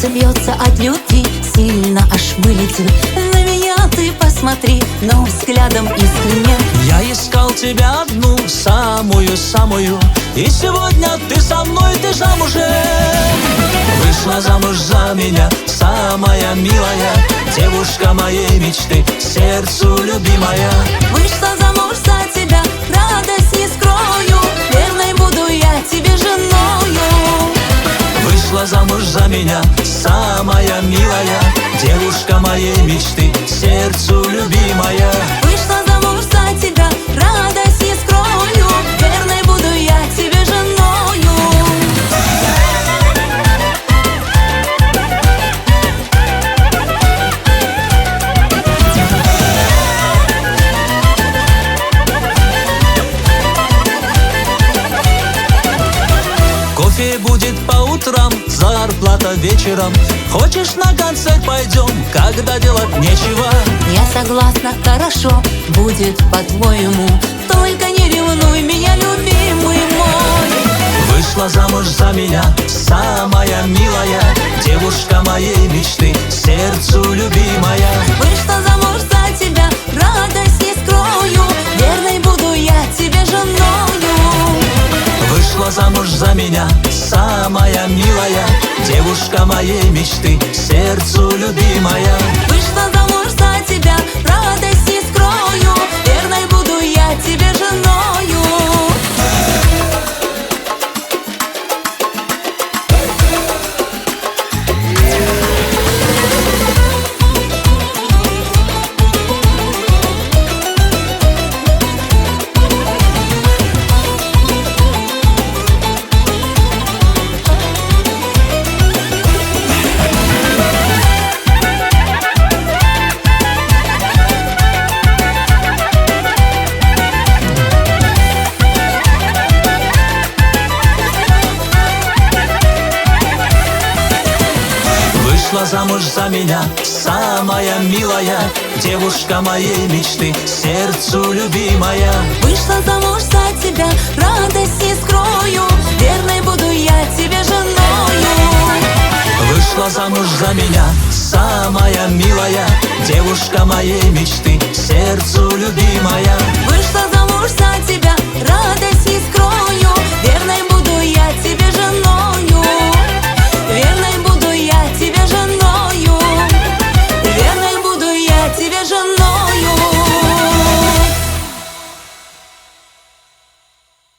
Сердце бьется от любви, сильно аж вылетит. На меня ты посмотри, но взглядом искренне. Я искал тебя одну, самую-самую, и сегодня ты со мной, ты замужем. Вышла замуж за меня, самая милая, девушка моей мечты, сердцу любимая. Вышла замуж за тебя, радость не скрою, верной буду я тебе женою. Вышла замуж за меня, самая милая, девушка моей мечты, сердцу любимая. Вышла замуж за тебя, радость не скрою, верной буду я тебе женою. Кофе будет по утрам, зарплата вечером. Хочешь, на концерт пойдем, когда делать нечего? Я согласна, хорошо будет по-твоему, только не ревнуй меня, любимый мой. Вышла замуж за меня, самая милая, девушка моей мечты, сердцу любимая. Вышла замуж за тебя, радость не скрою, верной буду я тебе женою. Вышла замуж за меня, самая милая, девушка моей мечты, сердцу любимая. Вышла замуж за тебя, радость не скрою, верной буду я тебе женою. Вышла замуж за меня, самая милая, девушка моей мечты, сердцу любимая. Вышла замуж за тебя, радость не скрою, верной буду я тебе женою. Вышла замуж за меня, самая милая, девушка моей мечты, сердцу любимая. Вышла замуж за тебя, радость не скрою, верной